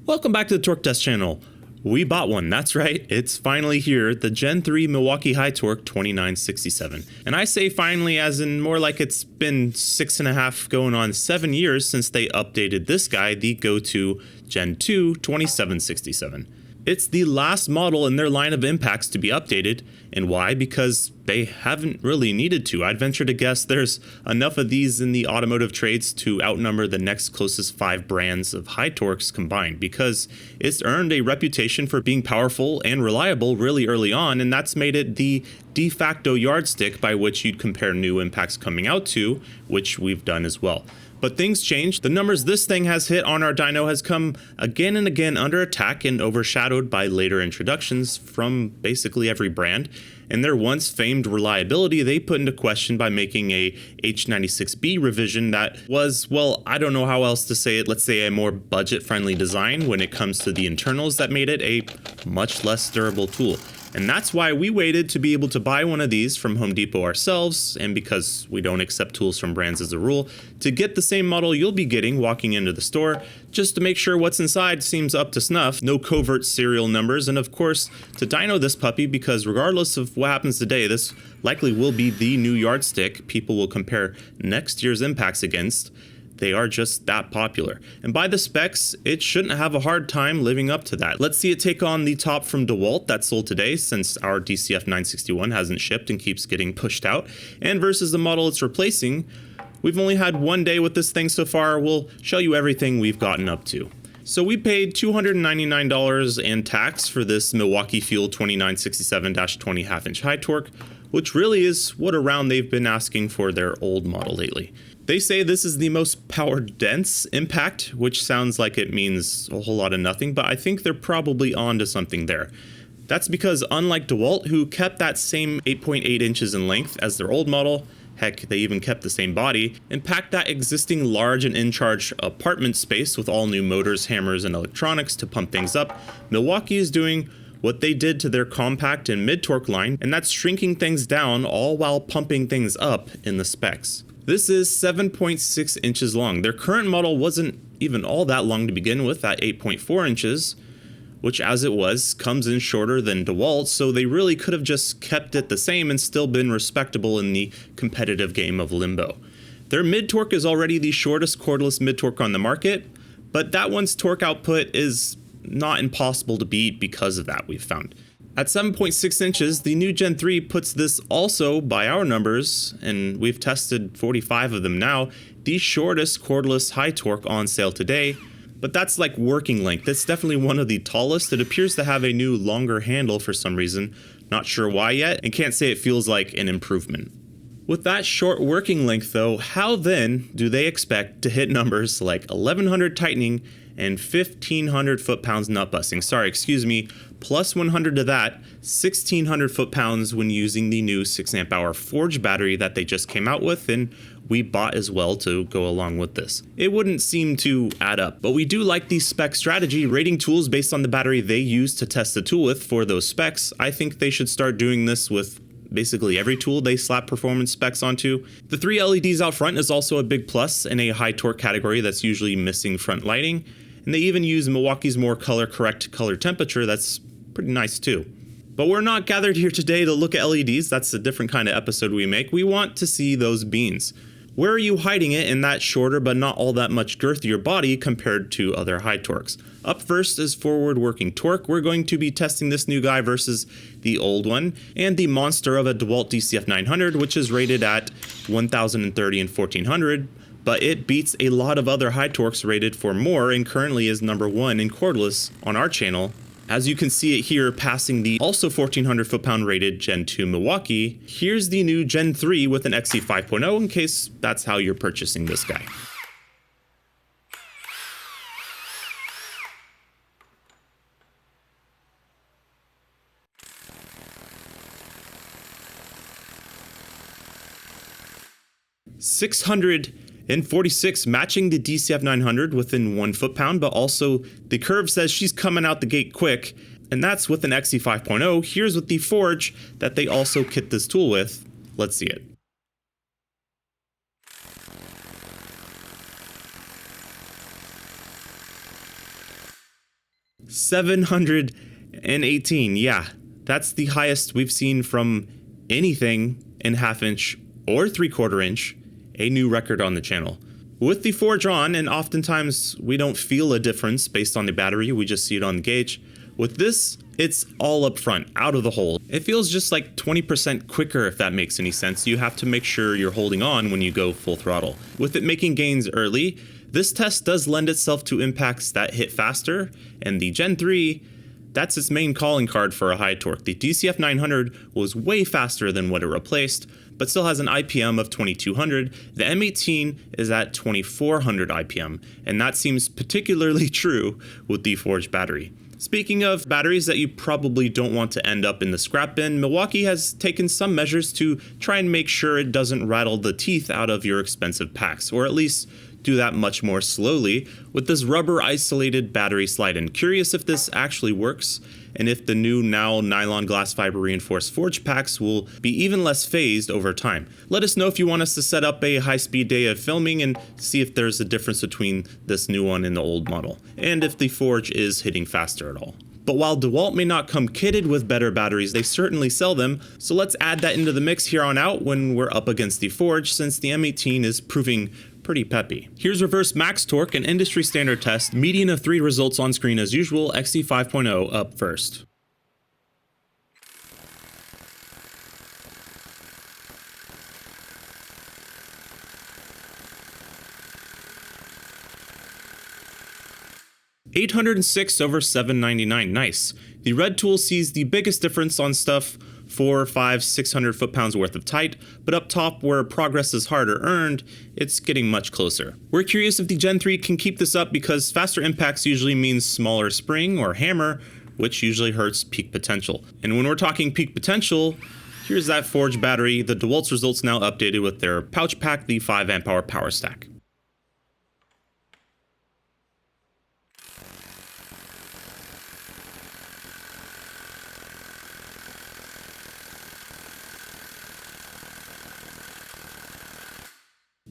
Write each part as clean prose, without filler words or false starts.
Welcome back to the Torque Test channel. We bought one, that's right, it's finally here, the Gen 3 Milwaukee High Torque 2967. And I say finally as in more like it's been 6.5 going on 7 years since they updated this guy, the go-to Gen 2 2767. It's the last model in their line of impacts to be updated, and why? Because they haven't really needed to. I'd venture to guess there's enough of these in the automotive trades to outnumber the next closest 5 brands of high torques combined, because it's earned a reputation for being powerful and reliable really early on, and that's made it the de facto yardstick by which you'd compare new impacts coming out to, which we've done as well. But things change. The numbers this thing has hit on our dyno has come again and again under attack and overshadowed by later introductions from basically every brand. And their once famed reliability they put into question by making a H96B revision that was, well, I don't know how else to say it, let's say a more budget-friendly design when it comes to the internals that made it a much less durable tool. And that's why we waited to be able to buy one of these from Home Depot ourselves, and because we don't accept tools from brands as a rule, to get the same model you'll be getting walking into the store, just to make sure what's inside seems up to snuff, no covert serial numbers, and of course, to dyno this puppy because regardless of what happens today, this likely will be the new yardstick people will compare next year's impacts against. They are just that popular. And by the specs, it shouldn't have a hard time living up to that. Let's see it take on the top from DeWALT that sold today since our DCF961 hasn't shipped and keeps getting pushed out. And versus the model it's replacing, we've only had one day with this thing so far. We'll show you everything we've gotten up to. So we paid $299 and tax for this Milwaukee FUEL 2967-20 half-inch high torque, which really is what around they've been asking for their old model lately. They say this is the most power-dense impact, which sounds like it means a whole lot of nothing, but I think they're probably onto something there. That's because unlike DeWALT, who kept that same 8.8 inches in length as their old model, heck, they even kept the same body, and packed that existing large and in-charge apartment space with all new motors, hammers, and electronics to pump things up, Milwaukee is doing what they did to their compact and mid-torque line, and that's shrinking things down all while pumping things up in the specs. This is 7.6 inches long. Their current model wasn't even all that long to begin with, at 8.4 inches, which as it was, comes in shorter than DeWALT, so they really could have just kept it the same and still been respectable in the competitive game of limbo. Their mid-torque is already the shortest cordless mid-torque on the market, but that one's torque output is not impossible to beat because of that, we've found. At 7.6 inches, the new Gen 3 puts this also, by our numbers, and we've tested 45 of them now, the shortest cordless high torque on sale today, but that's like working length. It's definitely one of the tallest. It appears to have a new longer handle for some reason, not sure why yet, and can't say it feels like an improvement. With that short working length though, how then do they expect to hit numbers like 1100 tightening and 1500 foot-pounds nut busting? Sorry, excuse me, plus 100 to that, 1600 foot-pounds when using the new 6 amp hour Forge battery that they just came out with and we bought as well to go along with this. It wouldn't seem to add up, but we do like the spec strategy, rating tools based on the battery they use to test the tool with for those specs. I think they should start doing this with basically every tool they slap performance specs onto. The 3 LEDs out front is also a big plus in a high torque category that's usually missing front lighting. And they even use Milwaukee's more color-correct color temperature that's pretty nice too. But we're not gathered here today to look at LEDs, that's a different kind of episode we make. We want to see those beans. Where are you hiding it in that shorter but not all that much girthier body compared to other high torques? Up first is forward working torque. We're going to be testing this new guy versus the old one and the monster of a DeWALT DCF900, which is rated at 1030 and 1400. But it beats a lot of other high torques rated for more and currently is number 1 in cordless on our channel. As you can see it here passing the also 1400 foot-pound rated Gen 2 Milwaukee, here's the new Gen 3 with an XE 5.0 in case that's how you're purchasing this guy. $646 matching the DCF900 within 1 foot-pound, but also the curve says she's coming out the gate quick, and that's with an XE 5.0. Here's with the Forge that they also kit this tool with. Let's see it. 718. Yeah, that's the highest we've seen from anything in 1/2 inch or 3/4 inch, a new record on the channel. With the forge on, and oftentimes we don't feel a difference based on the battery, we just see it on the gauge. With this, it's all up front, out of the hole. It feels just like 20% quicker, if that makes any sense. You have to make sure you're holding on when you go full throttle. With it making gains early, this test does lend itself to impacts that hit faster, and the Gen 3, that's its main calling card for a high torque. The DCF900 was way faster than what it replaced, but still has an IPM of 2200. The M18 is at 2400 IPM, and that seems particularly true with the forged battery. Speaking of batteries that you probably don't want to end up in the scrap bin, Milwaukee has taken some measures to try and make sure it doesn't rattle the teeth out of your expensive packs, or at least do that much more slowly with this rubber isolated battery slide-in. Curious if this actually works, and if the new now nylon glass fiber reinforced forge packs will be even less phased over time. Let us know if you want us to set up a high-speed day of filming and see if there's a difference between this new one and the old model, and if the forge is hitting faster at all. But while DeWALT may not come kitted with better batteries, they certainly sell them, so let's add that into the mix here on out when we're up against the forge, since the M18 is proving pretty peppy. Here's reverse max torque, an industry standard test. Median of 3 results on screen as usual. XC 5.0 up first. $806 over $799. Nice. The red tool sees the biggest difference on stuff 400, 500, 600 foot-pounds worth of tight, but up top where progress is harder earned, it's getting much closer. We're curious if the Gen 3 can keep this up, because faster impacts usually means smaller spring or hammer, which usually hurts peak potential. And when we're talking peak potential, here's that forged battery. The DeWalt's results now updated with their pouch pack, the 5 amp hour power stack.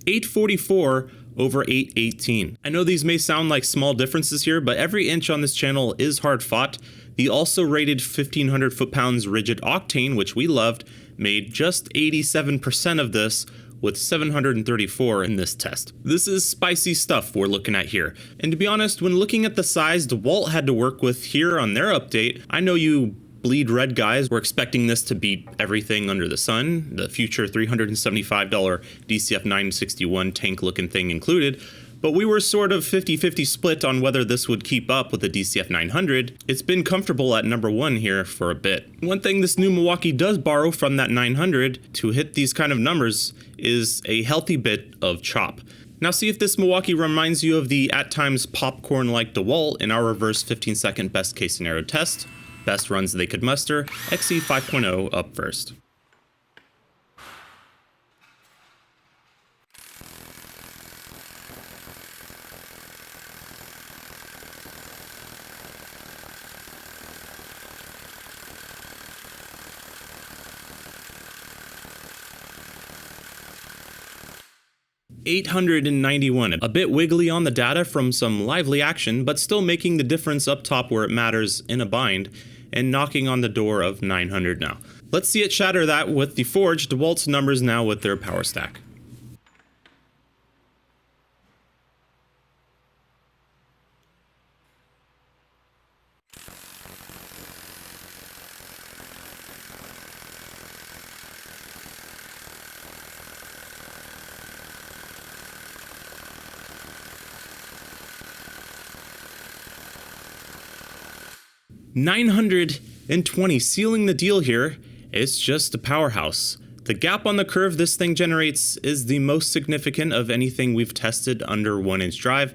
$844 over $818. I know these may sound like small differences here, but every inch on this channel is hard fought. The also rated 1500 foot-pounds rigid octane, which we loved, made just 87% of this, with 734 in this test. This is spicy stuff we're looking at here. And to be honest, when looking at the size DeWalt had to work with here on their update, I know you bleed red guys were expecting this to beat everything under the sun, the future $375 DCF961 tank looking thing included, but we were sort of 50-50 split on whether this would keep up with the DCF900. It's been comfortable at number 1 here for a bit. One thing this new Milwaukee does borrow from that 900 to hit these kind of numbers is a healthy bit of chop. Now see if this Milwaukee reminds you of the at times popcorn-like DeWalt in our reverse 15-second best case scenario test. Best runs they could muster. XC 5.0 up first. $891, a bit wiggly on the data from some lively action, but still making the difference up top where it matters in a bind, and knocking on the door of 900 now. Let's see it shatter that with the forged DeWalt's numbers now with their power stack. $920, sealing the deal here. It's just a powerhouse. The gap on the curve this thing generates is the most significant of anything we've tested under 1-inch drive,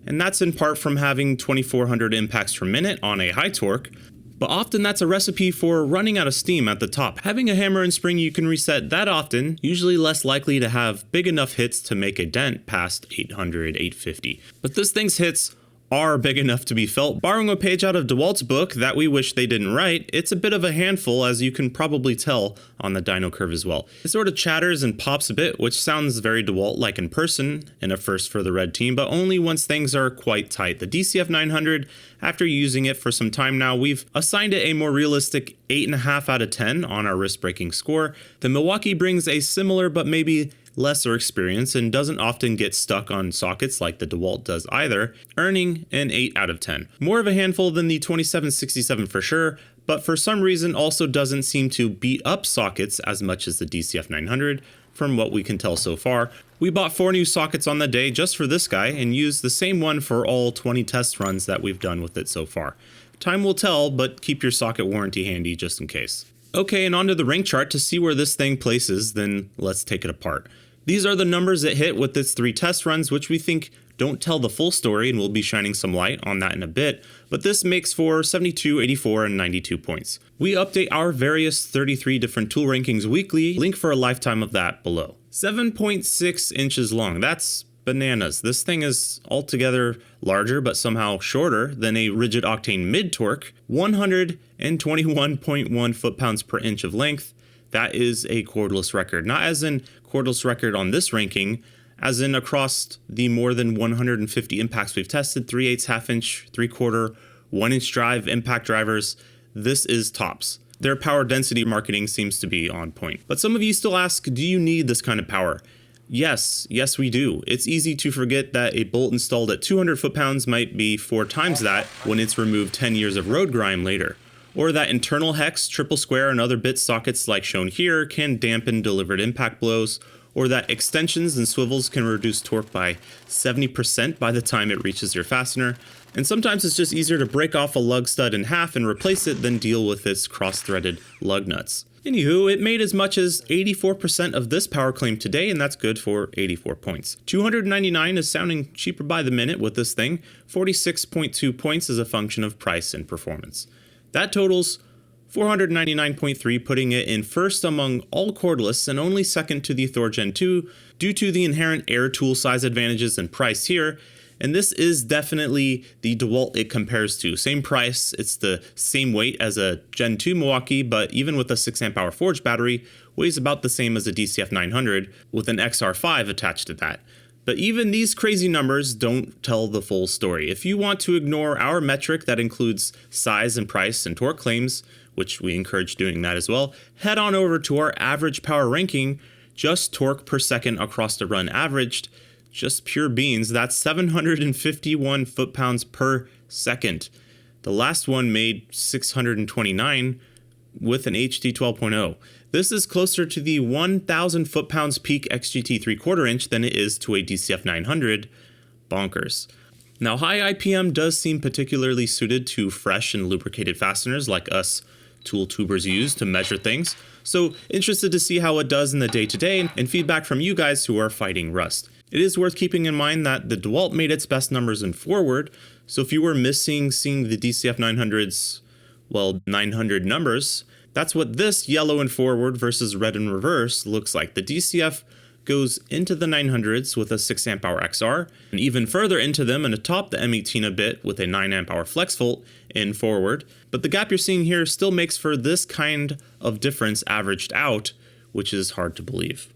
and that's in part from having 2400 impacts per minute on a high torque, but often that's a recipe for running out of steam at the top. Having a hammer and spring you can reset that often, usually less likely to have big enough hits to make a dent past 800, 850. But this thing's hits are big enough to be felt. Borrowing a page out of DeWalt's book that we wish they didn't write, it's a bit of a handful, as you can probably tell on the dyno curve as well. It sort of chatters and pops a bit, which sounds very DeWalt-like in person, and a first for the red team, but only once things are quite tight. The DCF900, after using it for some time now, we've assigned it a more realistic 8.5 out of 10 on our wrist-breaking score. The Milwaukee brings a similar but maybe lesser experience and doesn't often get stuck on sockets like the DeWalt does either, earning an 8 out of 10. More of a handful than the 2767 for sure, but for some reason also doesn't seem to beat up sockets as much as the DCF900 from what we can tell so far. We bought 4 new sockets on the day just for this guy and used the same one for all 20 test runs that we've done with it so far. Time will tell, but keep your socket warranty handy just in case. Okay, and onto the rank chart to see where this thing places, then let's take it apart. These are the numbers it hit with its 3 test runs, which we think don't tell the full story, and we'll be shining some light on that in a bit, but this makes for 72, 84, and 92 points. We update our various 33 different tool rankings weekly, link for a lifetime of that below. 7.6 inches long, that's bananas. This thing is altogether larger but somehow shorter than a rigid octane mid-torque, 121.1 foot-pounds per inch of length. That is a cordless record, not as in cordless record on this ranking, as in across the more than 150 impacts we've tested, 3/8, half-inch, 3/4, 1-inch drive, impact drivers. This is tops. Their power density marketing seems to be on point. But some of you still ask, do you need this kind of power? Yes we do. It's easy to forget that a bolt installed at 200 foot-pounds might be 4 times that when it's removed 10 years of road grime later. Or that internal hex, triple square, and other bit sockets like shown here can dampen delivered impact blows, or that extensions and swivels can reduce torque by 70% by the time it reaches your fastener. And sometimes it's just easier to break off a lug stud in half and replace it than deal with its cross-threaded lug nuts. Anywho, it made as much as 84% of this power claim today, and that's good for 84 points. 299 is sounding cheaper by the minute with this thing. 46.2 points is a function of price and performance. That totals 499.3, putting it in first among all cordless and only second to the Thor Gen 2 due to the inherent air tool size advantages and price here. And this is definitely the DeWalt it compares to. Same price, it's the same weight as a Gen 2 Milwaukee, but even with a 6 amp hour forged battery, weighs about the same as a DCF900 with an XR5 attached to that. But even these crazy numbers don't tell the full story. If you want to ignore our metric that includes size and price and torque claims, which we encourage doing that as well, head on over to our average power ranking, just torque per second across the run averaged, just pure beans, that's 751 foot-pounds per second. The last one made 629 with an HD 12.0. This is closer to the 1,000 foot-pounds peak XGT 3/4 inch than it is to a DCF900. Bonkers. Now, high IPM does seem particularly suited to fresh and lubricated fasteners like us tool tubers use to measure things, so interested to see how it does in the day-to-day and feedback from you guys who are fighting rust. It is worth keeping in mind that the DeWalt made its best numbers in forward, so if you were missing seeing the DCF900's, 900 numbers, that's what this yellow in forward versus red in reverse looks like. The DCF goes into the 900s with a 6 amp hour XR, and even further into them and atop the M18 a bit with a 9 amp hour flex volt in forward. But the gap you're seeing here still makes for this kind of difference averaged out, which is hard to believe.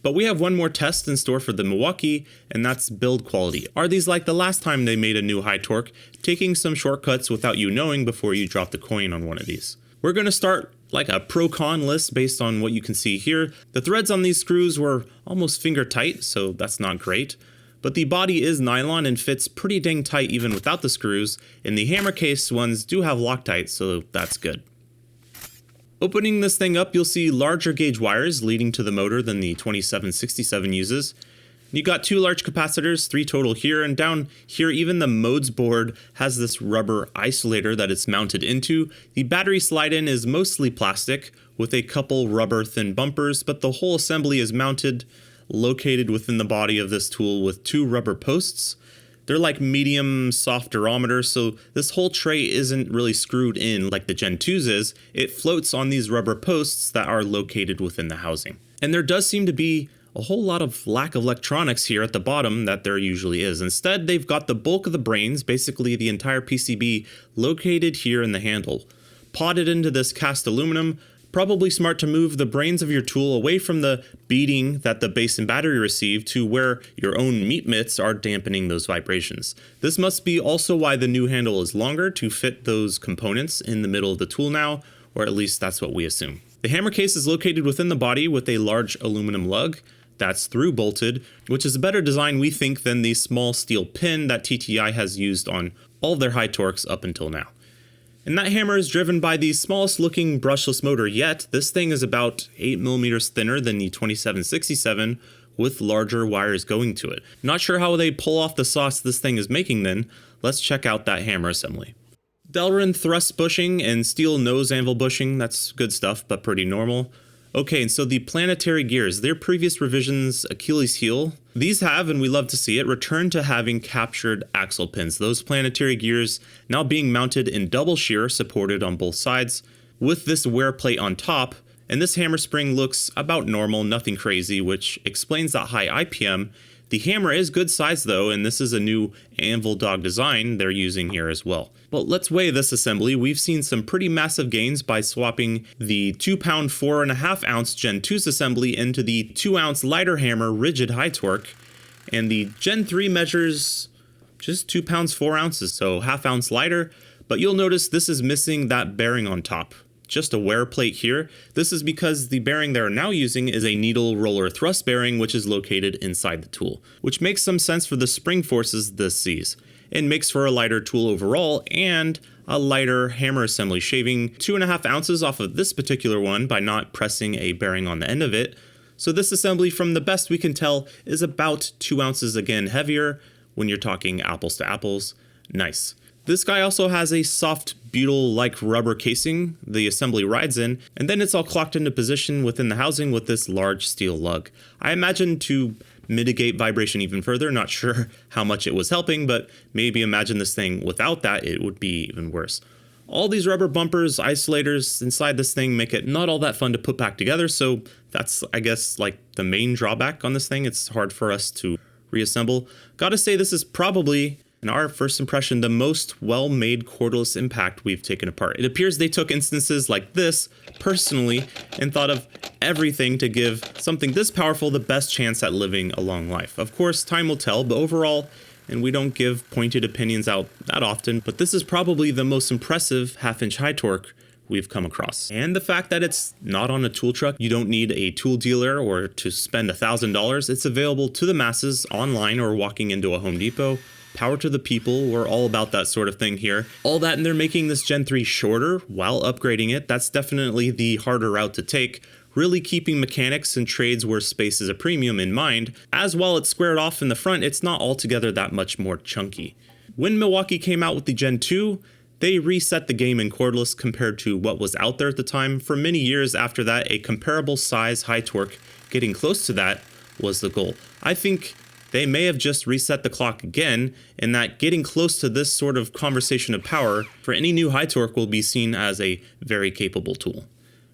But we have one more test in store for the Milwaukee, and that's build quality. Are these like the last time they made a new high torque, taking some shortcuts without you knowing before you drop the coin on one of these? We're going to start like a pro-con list based on what you can see here. The threads on these screws were almost finger tight, so that's not great. But the body is nylon and fits pretty dang tight even without the screws, and the hammer case ones do have Loctite, so that's good. Opening this thing up, you'll see larger gauge wires leading to the motor than the 2767 uses. You got 2 large capacitors, 3 total here, and down here even the modes board has this rubber isolator that it's mounted into. The battery slide-in is mostly plastic with a couple rubber thin bumpers, but the whole assembly is mounted, located within the body of this tool with 2 rubber posts. They're like medium soft durometers, so this whole tray isn't really screwed in like the Gen 2's is. It floats on these rubber posts that are located within the housing. And there does seem to be a whole lot of lack of electronics here at the bottom that there usually is. Instead, they've got the bulk of the brains, basically the entire PCB, located here in the handle. Potted into this cast aluminum, probably smart to move the brains of your tool away from the beating that the base and battery receive to where your own meat mitts are dampening those vibrations. This must be also why the new handle is longer, to fit those components in the middle of the tool now, or at least that's what we assume. The hammer case is located within the body with a large aluminum lug that's through bolted, which is a better design we think than the small steel pin that TTI has used on all of their high torques up until now. And that hammer is driven by the smallest looking brushless motor yet. This thing is about 8mm thinner than the 2767 with larger wires going to it. Not sure how they pull off the sauce this thing is making then. Let's check out that hammer assembly. Delrin thrust bushing and steel nose anvil bushing, that's good stuff, but pretty normal. Okay, and so the planetary gears, their previous revisions' Achilles heel, these have, and we love to see it, returned to having captured axle pins. Those planetary gears now being mounted in double shear, supported on both sides, with this wear plate on top, and this hammer spring looks about normal, nothing crazy, which explains that high IPM. The hammer is good size though, and this is a new anvil dog design they're using here as well. But let's weigh this assembly. We've seen some pretty massive gains by swapping the 2 pound 4.5 ounce Gen 2's assembly into the 2 ounce lighter hammer rigid high torque, and the Gen 3 measures just 2 pounds 4 ounces, so ½ ounce lighter, but you'll notice this is missing that bearing on top. Just a wear plate here. This is because the bearing they're now using is a needle roller thrust bearing, which is located inside the tool, which makes some sense for the spring forces this sees. It makes for a lighter tool overall and a lighter hammer assembly, shaving 2.5 ounces off of this particular one by not pressing a bearing on the end of it. So this assembly, from the best we can tell, is about 2 ounces again heavier when you're talking apples to apples. Nice. This guy also has a soft butyl-like rubber casing the assembly rides in, and then it's all clocked into position within the housing with this large steel lug. I imagine to mitigate vibration even further, not sure how much it was helping, but maybe imagine this thing without that, it would be even worse. All these rubber bumpers, isolators inside this thing make it not all that fun to put back together, so that's, I guess, like the main drawback on this thing. It's hard for us to reassemble. Gotta say, this is probably, in our first impression, the most well-made cordless impact we've taken apart. It appears they took instances like this personally and thought of everything to give something this powerful the best chance at living a long life. Of course, time will tell, but overall, and we don't give pointed opinions out that often, but this is probably the most impressive half-inch high torque we've come across. And the fact that it's not on a tool truck, you don't need a tool dealer or to spend $1,000. It's available to the masses online or walking into a Home Depot. Power to the people, we're all about that sort of thing here. All that, and they're making this Gen 3 shorter while upgrading it. That's definitely the harder route to take, really keeping mechanics and trades where space is a premium in mind, as while it's squared off in the front, it's not altogether that much more chunky. When Milwaukee came out with the Gen 2, they reset the game in cordless compared to what was out there at the time. For many years after that, a comparable size high torque, getting close to that, was the goal. I think they may have just reset the clock again, in that getting close to this sort of conversation of power for any new high torque will be seen as a very capable tool.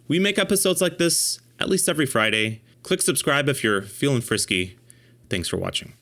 We make episodes like this at least every Friday. Click subscribe if you're feeling frisky. Thanks for watching.